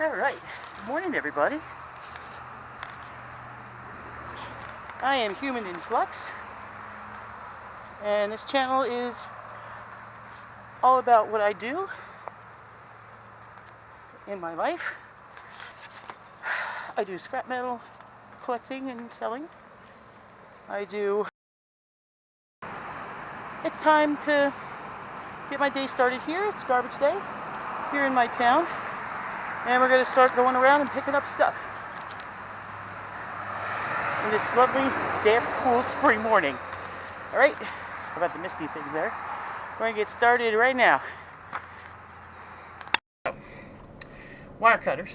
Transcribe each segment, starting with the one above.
Alright, good morning everybody. I am Human in Flux, and this channel is all about what I do in my life. I do scrap metal collecting and selling. It's time to get my day started here. It's garbage day here in my town. And we're going to start going around and picking up stuff in this lovely, damp, cool spring morning. Alright, sorry about the misty things there. We're going to get started right now. Wire cutters,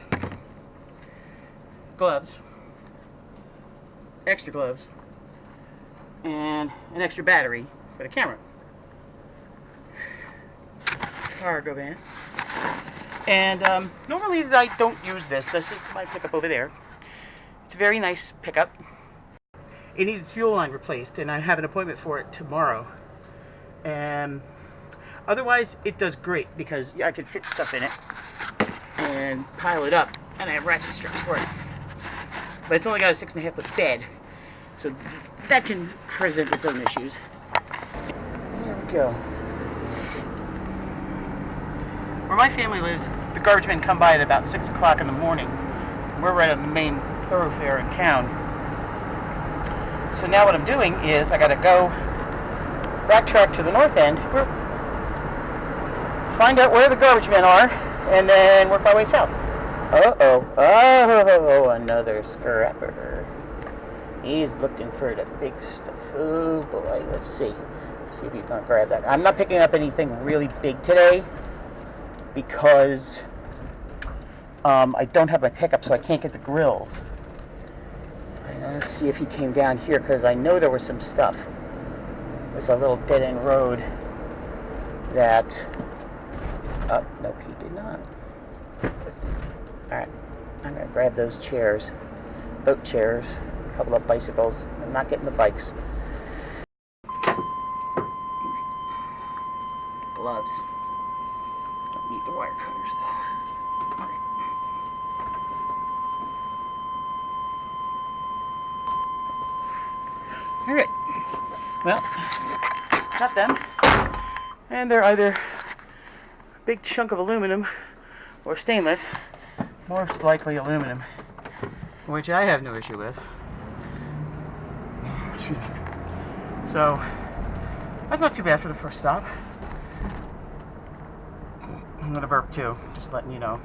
gloves, extra gloves, and an extra battery for the camera. Cargo van. And normally I don't use this. This is my pickup over there. It's a very nice pickup. It needs its fuel line replaced, and I have an appointment for it tomorrow. And otherwise, it does great because I can fit stuff in it and pile it up, and I have ratchet straps for it. But it's only got a 6.5 foot bed, so that can present its own issues. Here we go. Where my family lives, the garbage men come by at about 6 o'clock in the morning. We're right on the main thoroughfare in town. So now what I'm doing is I gotta go backtrack to the north end, find out where the garbage men are, and then work my way south. Oh, another scrapper. He's looking for the big stuff. Oh boy, let's see. See if he's gonna grab that. I'm not picking up anything really big today, because I don't have my pickup, so I can't get the grills. Let's see if he came down here, because I know there was some stuff. There's a little dead-end road that... Oh, nope, he did not. Alright, I'm going to grab those chairs. Boat chairs. A couple of bicycles. I'm not getting the bikes. Gloves. Don't need the wire cutters though. Alright. Alright. Well, got them. And they're either a big chunk of aluminum or stainless. Most likely aluminum, which I have no issue with. Excuse me. So, that's not too bad for the first stop. I'm gonna burp too, just letting you know.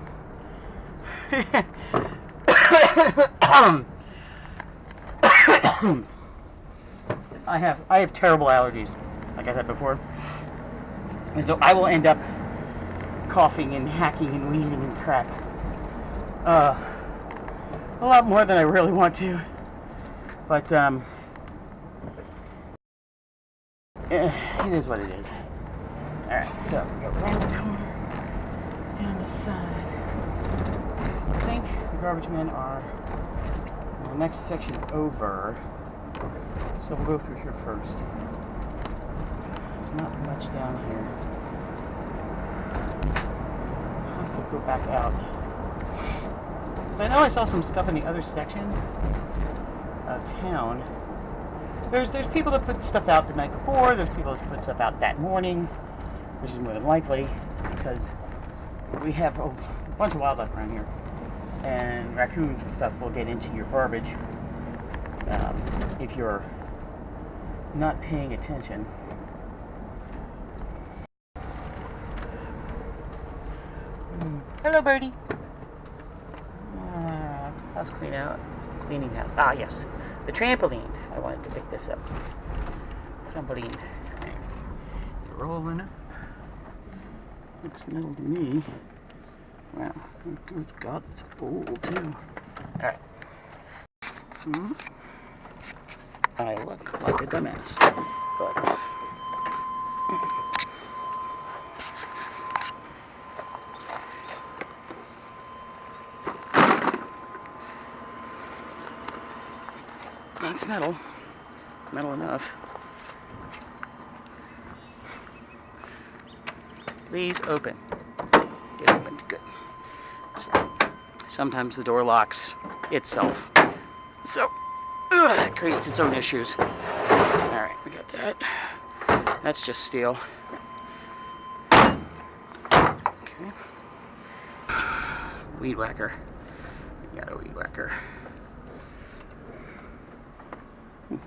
I have terrible allergies, like I said before, and so I will end up coughing and hacking and wheezing and crap. A lot more than I really want to, but it is what it is. Alright, so we go around the corner, down the side. I think the garbage men are in the next section over, so we'll go through here first. There's not much down here. I'll have to go back out. So I know I saw some stuff in the other section of town. There's people that put stuff out the night before, there's people that put stuff out that morning, which is more than likely, because we have a bunch of wildlife around here, and raccoons and stuff will get into your garbage if you're not paying attention. Hello, birdie. House clean out. Cleaning house. Ah, yes. The trampoline. I wanted to pick this up. Trampoline. You're rolling up. Looks metal to me. Wow. Good God, it's old too. Alright. I look like a dumbass. But that's metal. Metal enough. Please open. Get opened. Good. So, sometimes the door locks itself. So, it creates its own issues. Alright, we got that. That's just steel. Okay. Weed whacker. We got a weed whacker.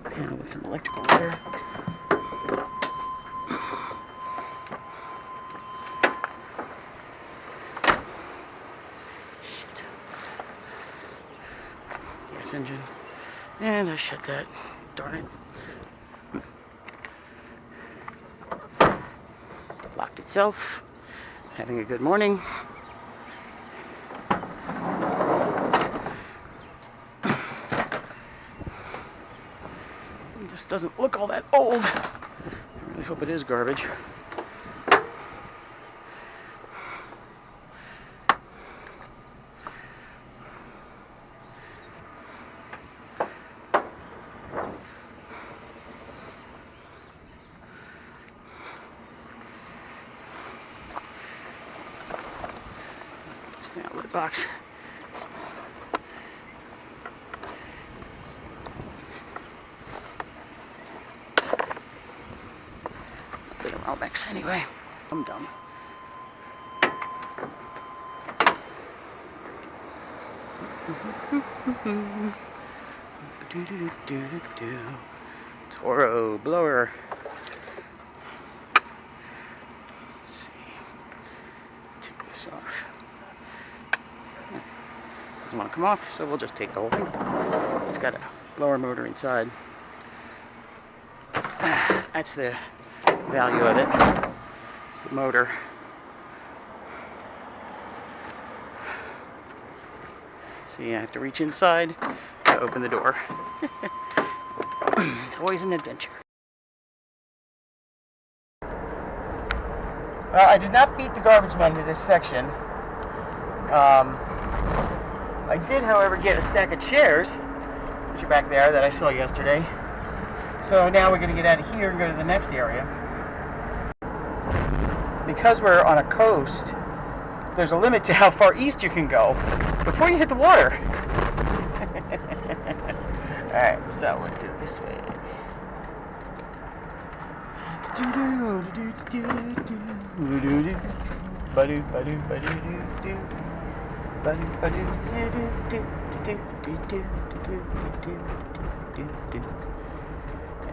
Panel with some electrical wire. Shit. Gas engine. And I shut that. Darn it. Locked itself. Having a good morning. This doesn't look all that old. I really hope it is garbage. Outlet box. Bit of Romex anyway. I'm done. Toro blower. Let's see. Take this off. Doesn't want to come off, so we'll just take the whole thing. It's got a blower motor inside. That's the value of it. It's the motor. See, I have to reach inside to open the door. It's always an adventure. Well, I did not beat the garbage man to this section. I did, however, get a stack of chairs, which are back there, that I saw yesterday. So now we're going to get out of here and go to the next area. Because we're on a coast, there's a limit to how far east you can go before you hit the water. Alright, so we'll do it this way.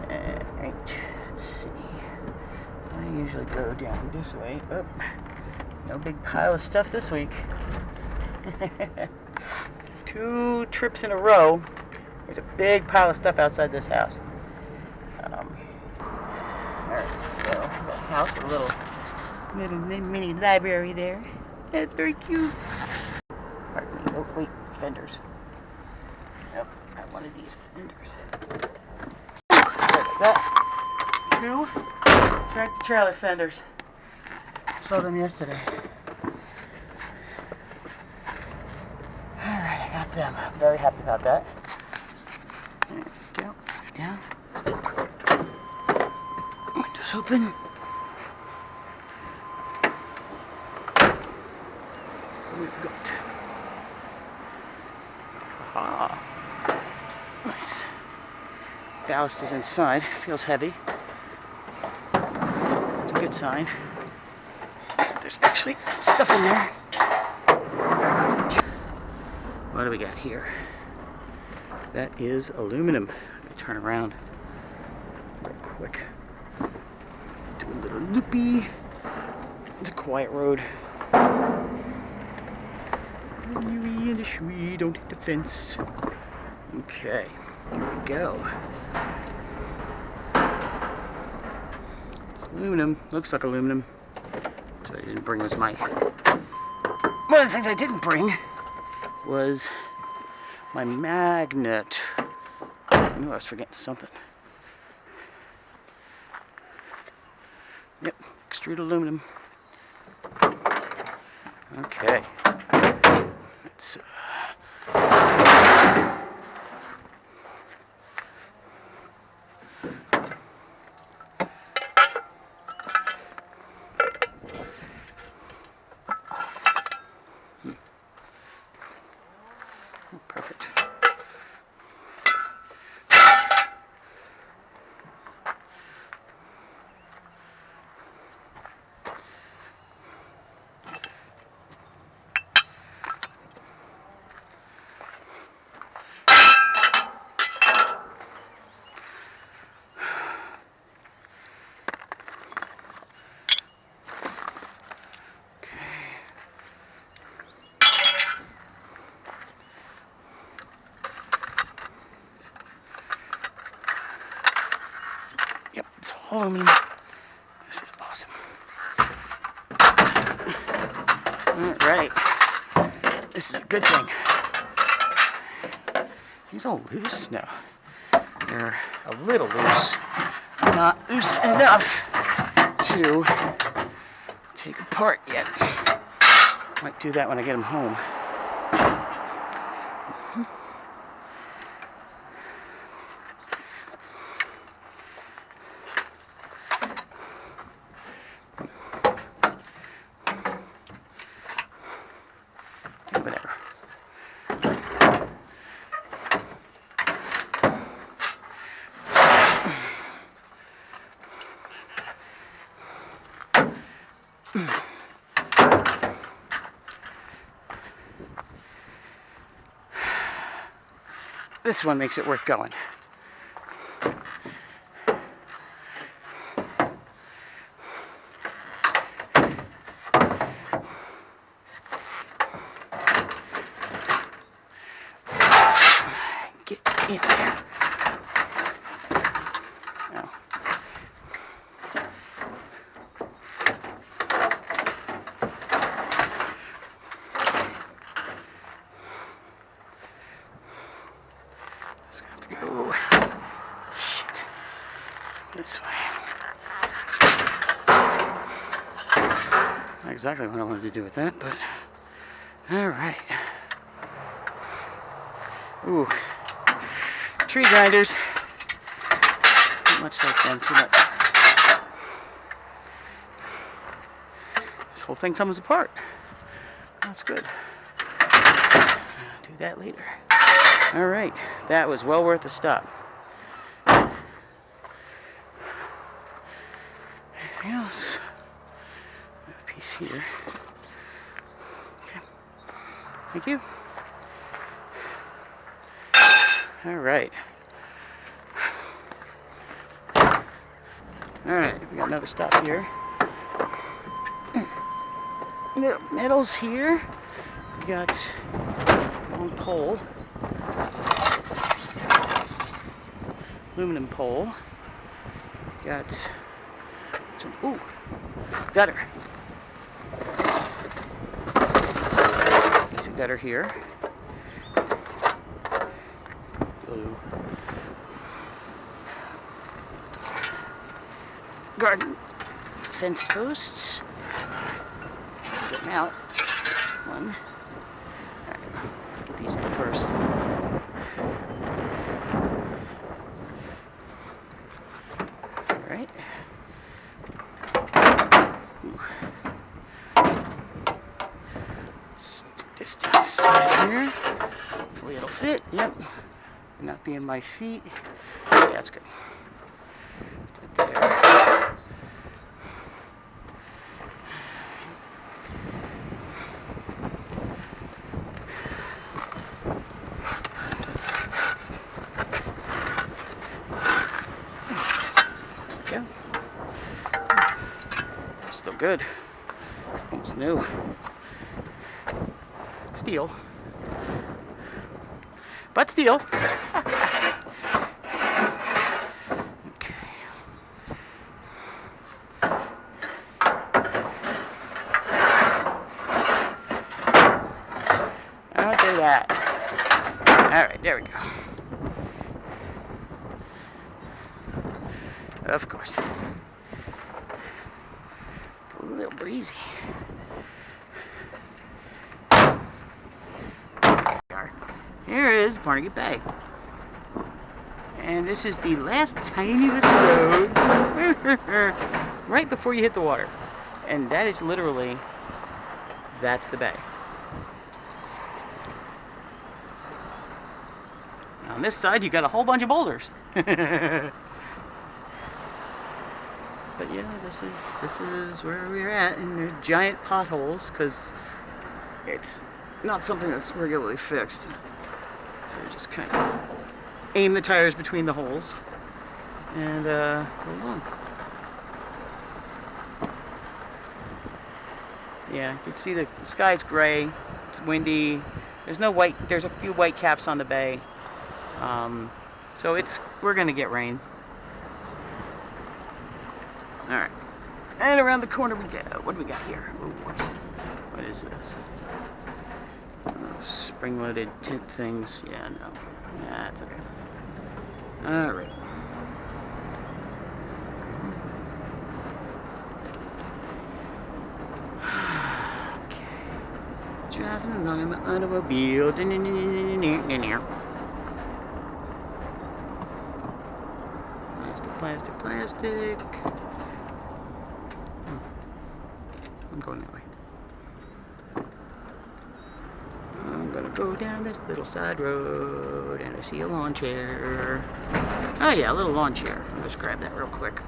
Alright, let's see. I usually go down this way. Oh, no big pile of stuff this week. 2 trips in a row. There's a big pile of stuff outside this house. Alright, so the house, a little mini library there. That's very cute. Pardon me. Oh, wait, fenders. Yep, I wanted these fenders. That. 2 tractor trailer fenders. Saw them yesterday. Alright, I got them. I'm very happy about that. There we go. Down. Windows open. We've got. Ah. Nice. Ballast is inside. Feels heavy. That's a good sign. So there's actually stuff in there. What do we got here? That is aluminum. Let me turn around real quick. Do a little loopy. It's a quiet road. Yui and the shui, don't hit the fence. Okay, here we go. It's aluminum. Looks like aluminum. So I didn't bring was my. One of the things I didn't bring was my magnet. I knew I was forgetting something. Yep, extrude aluminum. Okay. Let's aluminum. This is awesome. Alright. This is a good thing. These all loose? No. They're a little loose. Not loose enough to take apart yet. Might do that when I get them home. Whatever. This one makes it worth going. Get in there. Now. Just have to go. Shit. This way. Not exactly what I wanted to do with that, but alright. Ooh. Tree grinders. Not much like them, too much. This whole thing comes apart. That's good. Do that later. Alright, that was well worth a stop. Anything else? A piece here. Okay. Thank you. Alright. Alright, we got another stop here. Little metals here. We got one pole. Aluminum pole. Got some, ooh, gutter. There's a gutter here. Blue. Garden fence posts. Get them out. One. Alright, get these in first. Alright. This to the side here. Hopefully it'll fit. Yep. Not being my feet. That's good. Put it there. Go. Still good. Almost new. Steel. But steel. Okay. I'll do that. Alright, there we go. Of course. A little breezy. Here is Barnegat Bay. And this is the last tiny little road right before you hit the water. And that is literally, that's the bay. On this side, you got a whole bunch of boulders. But yeah, this is where we're at, and there's giant potholes because it's not something that's regularly fixed. So just kind of aim the tires between the holes and go along. Yeah, you can see the sky's gray. It's windy. There's no white. There's a few white caps on the bay. So we're gonna get rain. Alright. And around the corner we go. What do we got here? Ooh, what is this? Spring-loaded tint things. Yeah, no. Yeah, it's okay. Alright. Okay. Driving along in my automobile. Plastic, plastic. I'm going that way. I'm gonna go down this little side road and I see a lawn chair. Oh yeah, a little lawn chair. I'll just grab that real quick.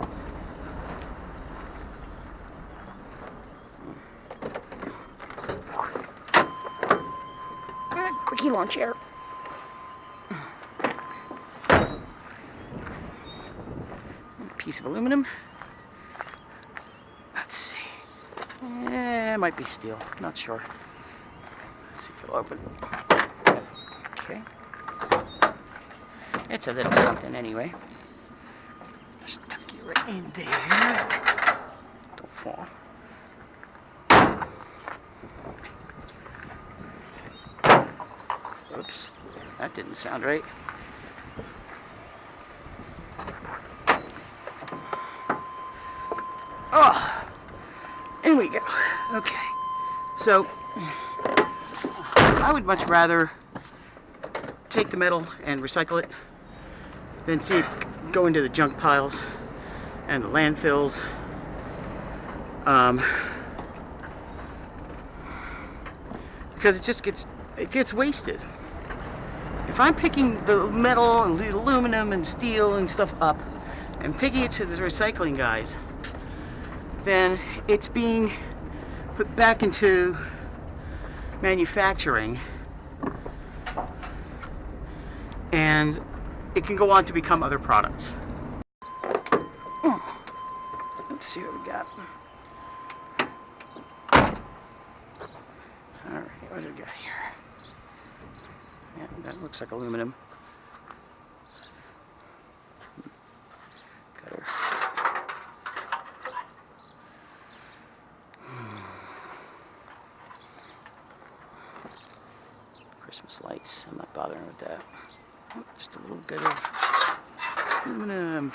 Quickie lawn chair. Piece of aluminum. Let's see. It might be steel. Not sure. Let's see if it'll open. Okay. It's a little something anyway. Just tuck you right in there. Don't fall. Oops. That didn't sound right. Oh, in we go. Okay, so I would much rather take the metal and recycle it than see it go into the junk piles and the landfills. Because it gets wasted. If I'm picking the metal and the aluminum and steel and stuff up and taking it to the recycling guys, then it's being put back into manufacturing and it can go on to become other products. Let's see what we got. Alright, what do we got here? Yeah, that looks like aluminum. Cutter. Christmas lights. I'm not bothering with that. Oh, just a little bit of aluminum.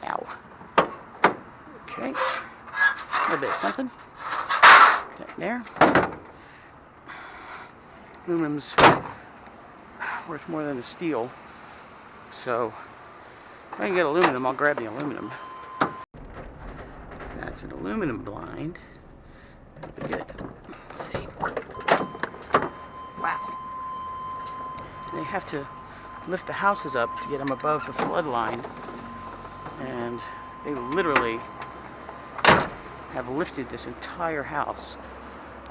Ow. Okay. A little bit of something. That there. Aluminum's worth more than the steel. So, if I can get aluminum, I'll grab the aluminum. That's an aluminum blind. That'll be good. Let's see. Wow. They have to lift the houses up to get them above the flood line. And they literally have lifted this entire house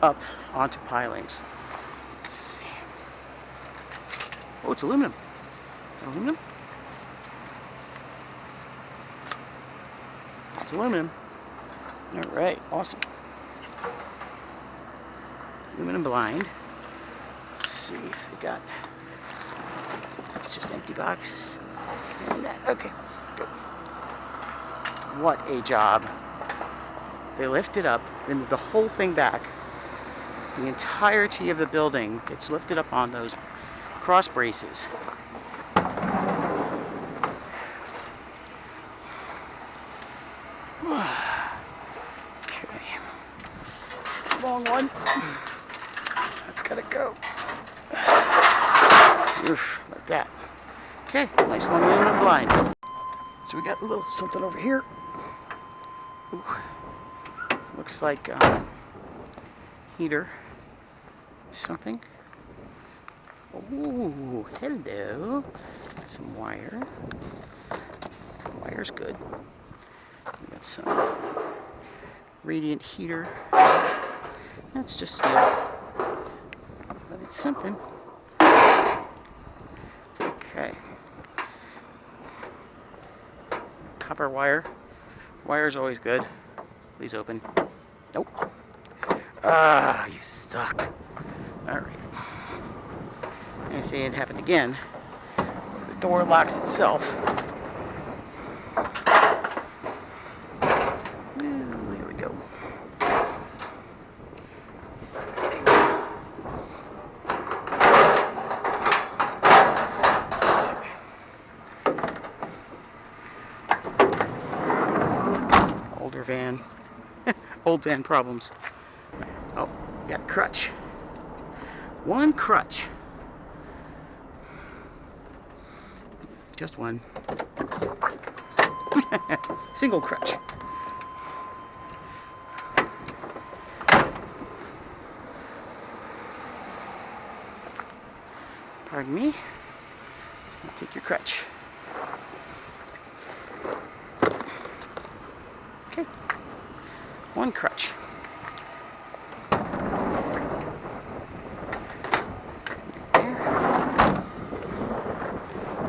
up onto pilings. Let's see. Oh, it's aluminum. Aluminum? That's aluminum. Alright, awesome. Aluminum blind. Let's see if we got. It's just empty box. And that. Okay, good. What a job. They lift it up, they move the whole thing back. The entirety of the building gets lifted up on those cross braces. Okay. Long one. That's gotta go. Oof, like that. Okay, nice long aluminum blind. So we got a little something over here. Ooh. Looks like heater. Something. Ooh, hello. Some wire. Wire's good. We got some radiant heater. That's just steel. But it's something. Okay. Copper wire. Wire's always good. Please open. Nope. Ah, you suck. Alright. I'm going to say it happened again. The door locks itself. Ooh, here we go. Older van. Old van problems. Oh, got a crutch. One crutch. Just one. Single crutch. Pardon me. Just take your crutch. Okay. One crutch.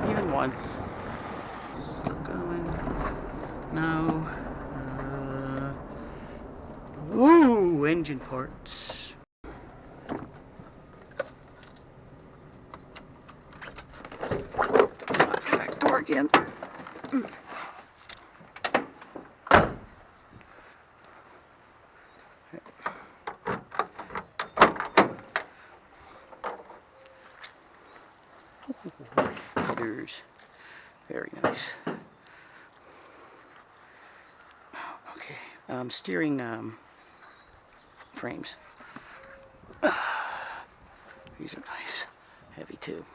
Even one. Still going. No. Ooh, engine parts. Back door again. Headers. Very nice. Okay. Steering frames. These are nice. Heavy too.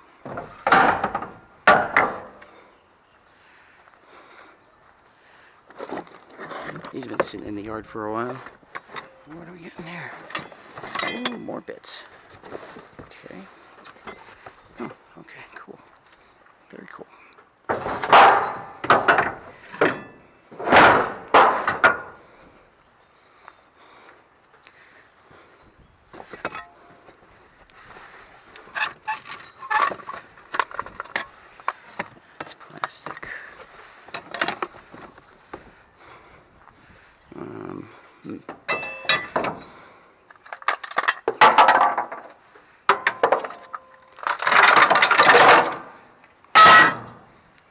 These have been sitting in the yard for a while. What are we getting there? Oh, more bits. Okay. Oh, okay, cool. Very cool. That's plastic.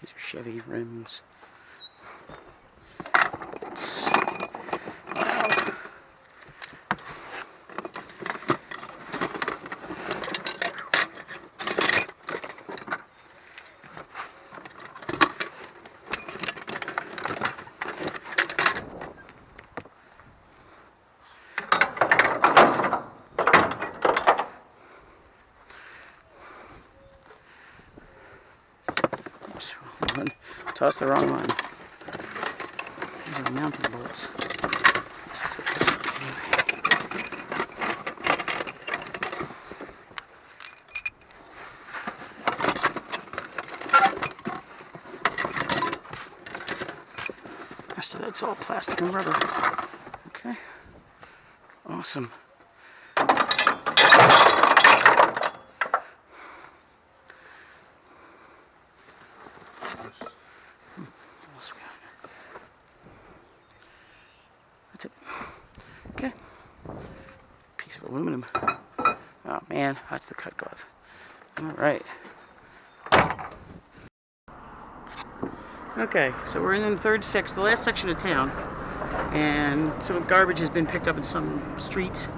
These are Chevy rims. Wow. Toss the wrong one. These are mounting bolts. So that's all plastic and rubber. Okay. Awesome. That's it. Okay. Piece of aluminum. Oh man, that's the cut glove. Alright. Okay, so we're in the third section, the last section of town, and some garbage has been picked up in some streets.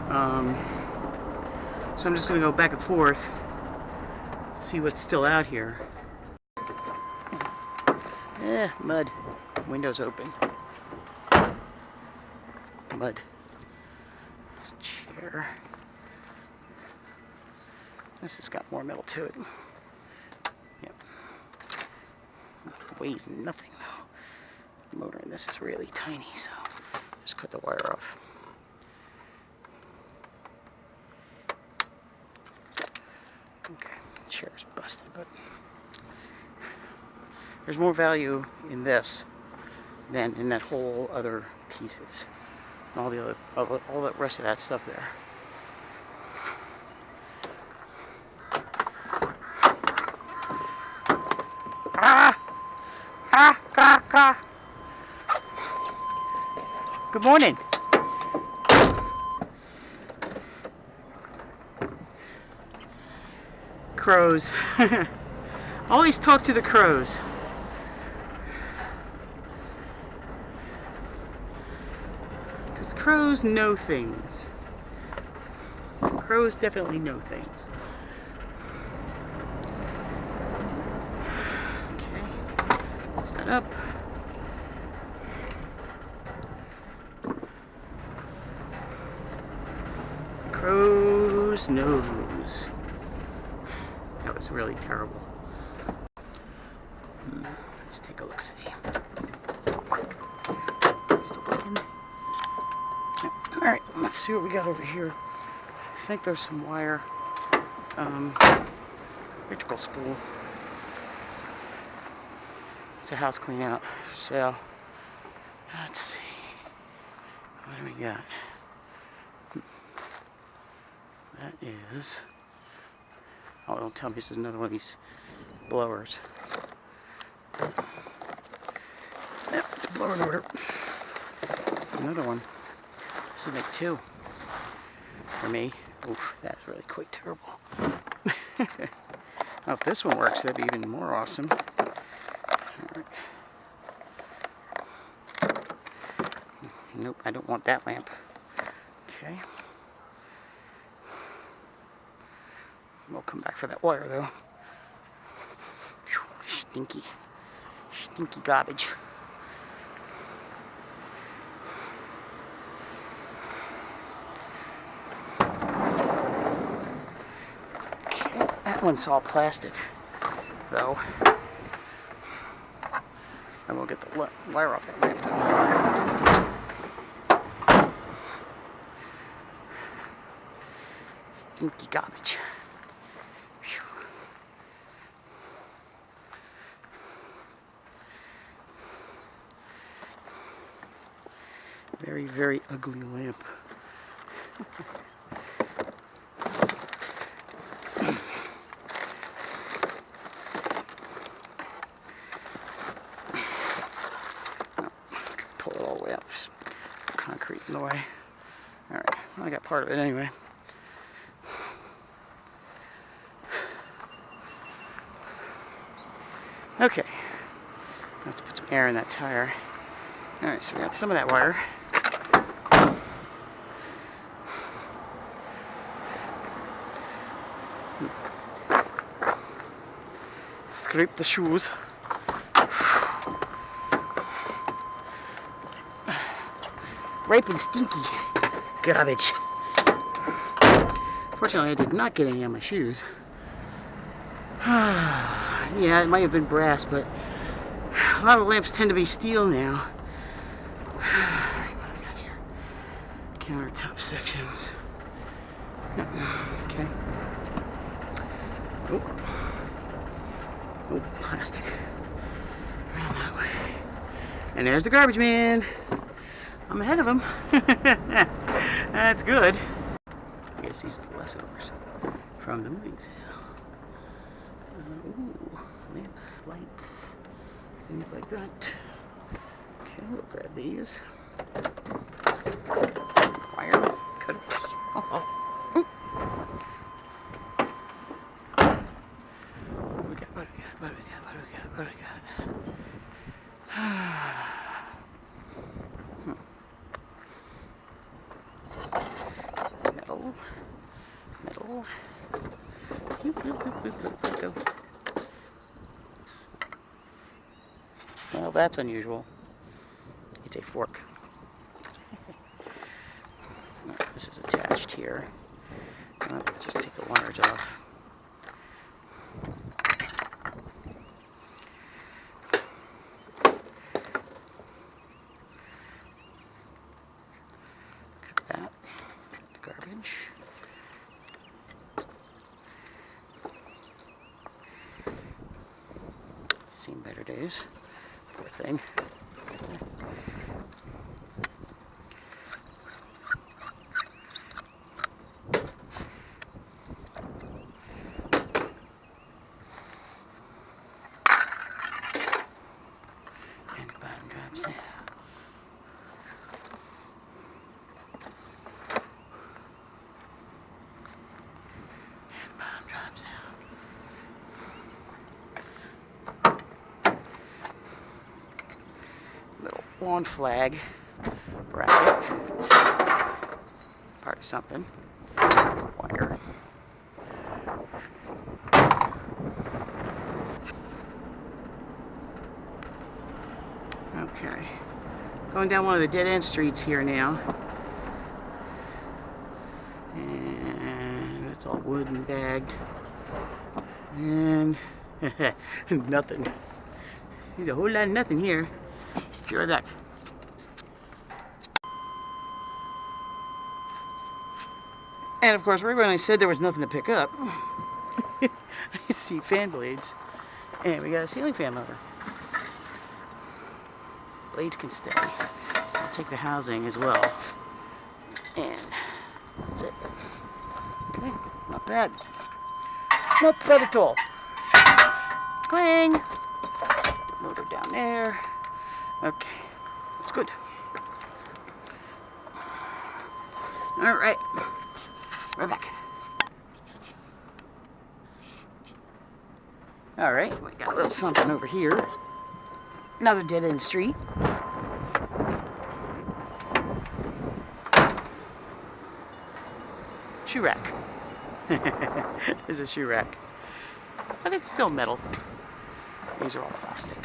So I'm just going to go back and forth, see what's still out here. Mud. Windows open. Mud. Chair. This has got more metal to it. Yep. Weighs nothing though. The motor in this is really tiny, so just cut the wire off. Okay, chair's busted, but there's more value in this than in that whole other pieces. And all the other, all the rest of that stuff there. Good morning. Crows. Always talk to the crows. Because crows know things. Crows definitely know things. Okay, set up. Crow's nose. That was really terrible. Let's take a look, see. Still working? Yep. Alright, let's see what we got over here. I think there's some wire. Electrical spool. It's a house clean out for sale. Let's see. What do we got? That is... Oh, don't tell me this is another one of these blowers. Yep, it's a blower in order. Another one. This would make two for me. Oof, that's really quite terrible. Now, if this one works, that'd be even more awesome. Alright. Nope, I don't want that lamp. Okay. We'll come back for that wire, though. Stinky. Stinky garbage. Okay, that one's all plastic, though. I will get the wire off that lamp, though. Stinky garbage. Very, very ugly lamp. Pull it all the way up. There's concrete in the way. Alright, well, I got part of it anyway. Okay. I have to put some air in that tire. Alright, so we got some of that wire. Scrape the shoes. Ripe and stinky garbage. Fortunately, I did not get any on my shoes. Yeah, it might have been brass, but a lot of lamps tend to be steel now. What do we got here? Countertop sections. Okay. Oh. Oh, plastic. Around that way. And there's the garbage man. I'm ahead of him. That's good. I guess these are the leftovers from the moving sale. Ooh, lamps, lights, things like that. Okay, we'll grab these. Wire, cut it. Oh. What do we got? Metal. Let go. Well, that's unusual. It's a fork. This is attached here. Just take the wires off. Garbage. Seen better days. Poor thing. And the bottom drops down. lawn flag bracket. Part of something. Wire. Okay. Going down one of the dead-end streets here now. And it's all wood and bagged. And nothing. There's a whole lot of nothing here. Be right back. And of course, right when I said there was nothing to pick up, I see fan blades. And we got a ceiling fan motor. Blades can stay. I'll take the housing as well. And that's it. Okay, not bad. Not bad at all. Clang! Motor down there. Okay, that's good. Alright, we're back. Alright, we got a little something over here. Another dead-end street. Shoe rack. There's a shoe rack. But it's still metal. These are all plastic.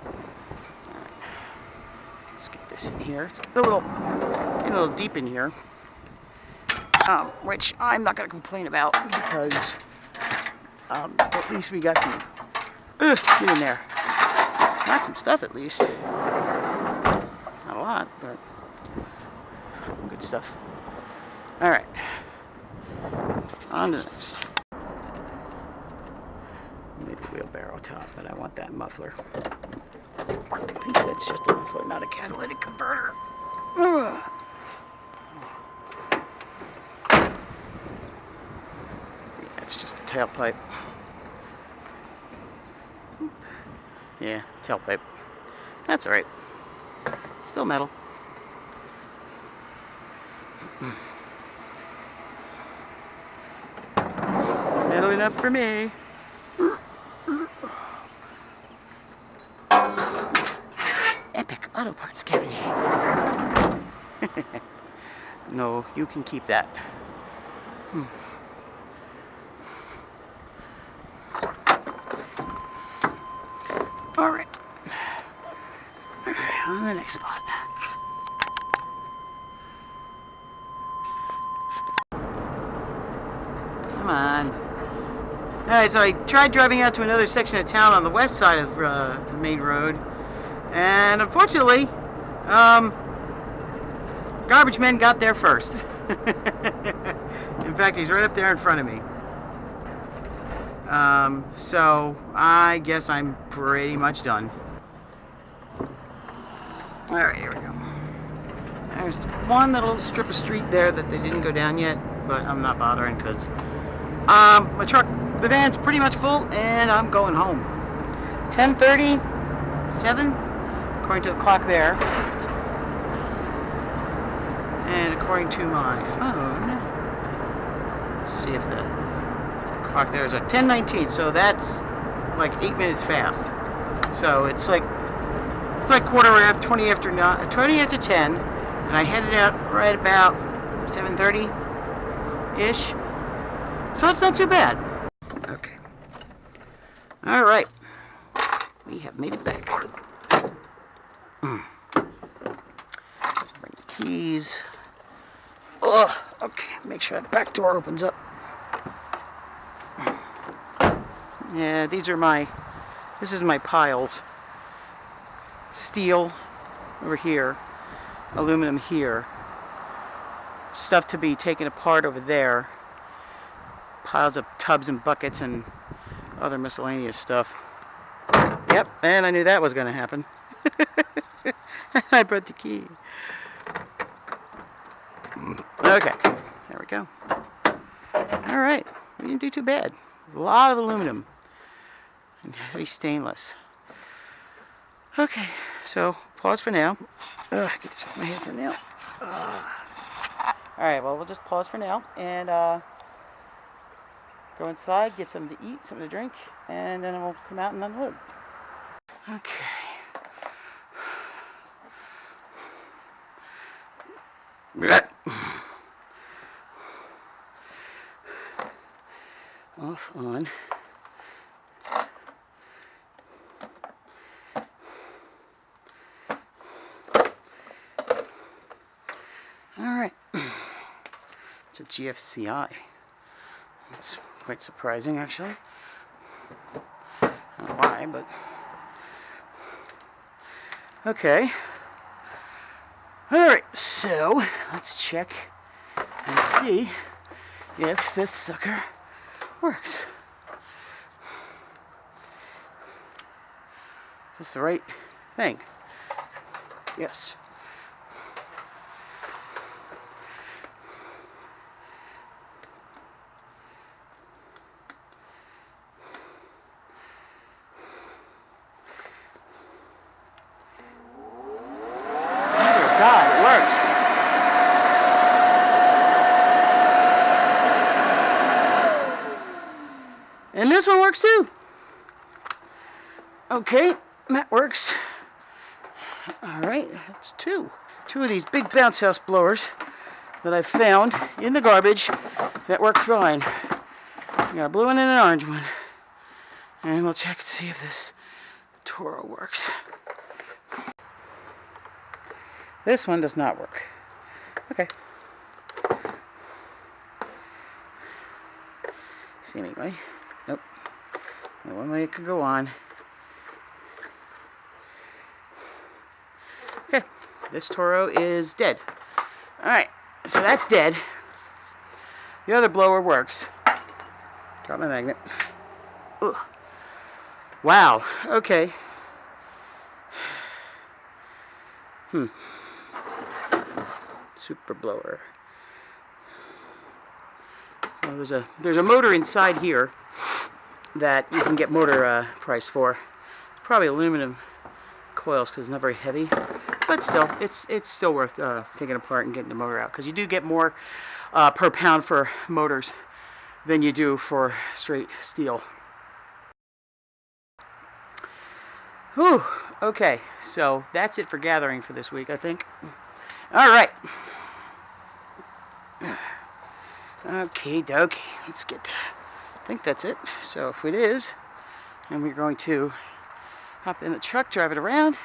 Alright. Let's get this in here. It's getting a little deep in here. Which I'm not going to complain about because at least we got some get in there. Got some stuff at least. Not a lot, but good stuff. Alright. On to the next. Maybe wheelbarrow top, but I want that muffler. I think that's just a muffler, not a catalytic converter. Ugh. Yeah, it's just a tailpipe. Yeah, tailpipe. That's alright. Still metal. Metal enough for me. Epic Auto Parts Cavity. No, you can keep that. Alright. On the next spot. Come on. Alright, so I tried driving out to another section of town on the west side of the main road. And unfortunately, garbage man got there first. In fact, he's right up there in front of me. So I guess I'm pretty much done. Alright, here we go. There's one little strip of street there that they didn't go down yet, but I'm not bothering because my truck, the van's pretty much full and I'm going home. 10:37, according to the clock there. And according to my phone, let's see if the clock there is at 10:19, so that's like 8 minutes fast. So it's like quarter after 20 after 9, 20 after 10, and I headed out right about 7:30 ish. So it's not too bad. Okay. All right. We have made it back. Bring the keys. Oh, okay. Make sure that back door opens up. Yeah, this is my piles. Steel over here, aluminum here, stuff to be taken apart over there, piles of tubs and buckets and other miscellaneous stuff. Yep, and I knew that was going to happen. I brought the key. Okay, there we go. Alright, we didn't do too bad. A lot of aluminum and heavy stainless. Okay, so pause for now. Get this off my head for now. Alright, well, we'll just pause for now and go inside, get something to eat, something to drink, and then we'll come out and unload. Okay. Off, on. Alright. It's a GFCI. It's quite surprising, actually. I don't know why, but... Okay. Alright, so let's check and see if this sucker works. Is this the right thing? Yes. God, it works. And this one works too. Okay, that works. Alright, that's two. Two of these big bounce house blowers that I found in the garbage that work fine. I got a blue one and an orange one. And we'll check to see if this Toro works. This one does not work. Okay. Seemingly. Nope. The one way it could go on. Okay. This Toro is dead. Alright. So that's dead. The other blower works. Drop my magnet. Ugh. Wow. Okay. Super blower. Well, there's a motor inside here that you can get motor price for. Probably aluminum coils because it's not very heavy, but still, it's still worth taking apart and getting the motor out because you do get more per pound for motors than you do for straight steel. Whew. Okay, so that's it for gathering for this week, I think. All right. Okay, dokie. Let's get. I think that's it. So if it is, then we're going to hop in the truck, drive it around.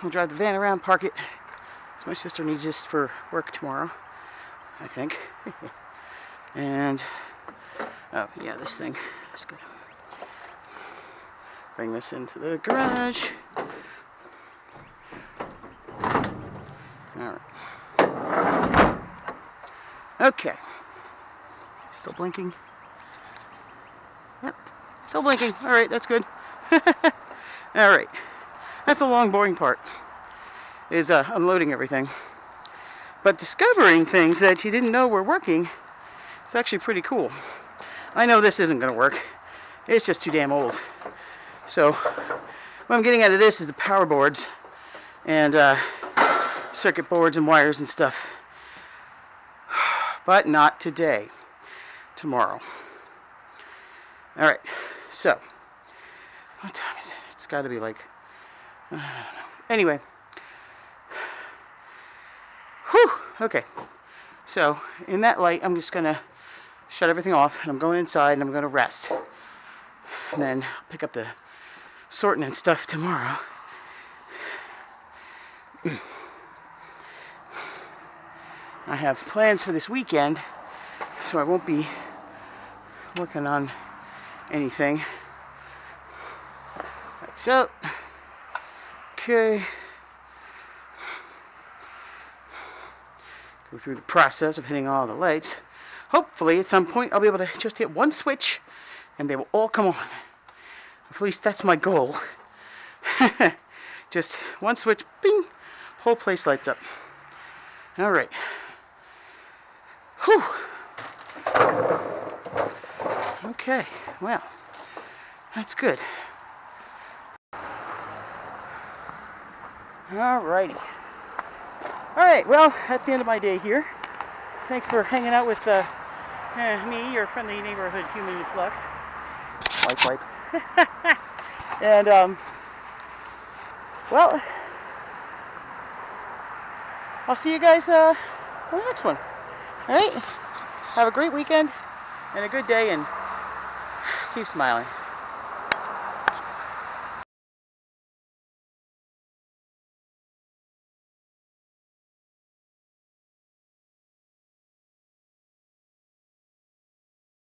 We'll drive the van around, park it. So my sister needs this for work tomorrow, I think. And oh yeah, this thing. Just gonna bring this into the garage. All right. Okay. Still blinking. Yep. Still blinking. Alright, that's good. Alright. That's the long, boring part. Is unloading everything. But discovering things that you didn't know were working is actually pretty cool. I know this isn't going to work. It's just too damn old. So, what I'm getting out of this is the power boards and circuit boards and wires and stuff. But not today. Tomorrow. Alright, so. What time is it? It's got to be like. I don't know. Anyway. Whew. Okay. So, in that light, I'm just going to shut everything off. And I'm going inside and I'm going to rest. And then I'll pick up the sorting and stuff tomorrow. I have plans for this weekend, so I won't be working on anything. That's it. Okay. Go through the process of hitting all the lights. Hopefully, at some point, I'll be able to just hit one switch, and they will all come on. At least that's my goal. Just one switch, bing, whole place lights up. All right. Whew. Okay, well, that's good. Alrighty. Alright, well, that's the end of my day here. Thanks for hanging out with me, your friendly neighborhood human in flux. Wipe, wipe. And, well, I'll see you guys on the next one. All right? Have a great weekend and a good day, and keep smiling.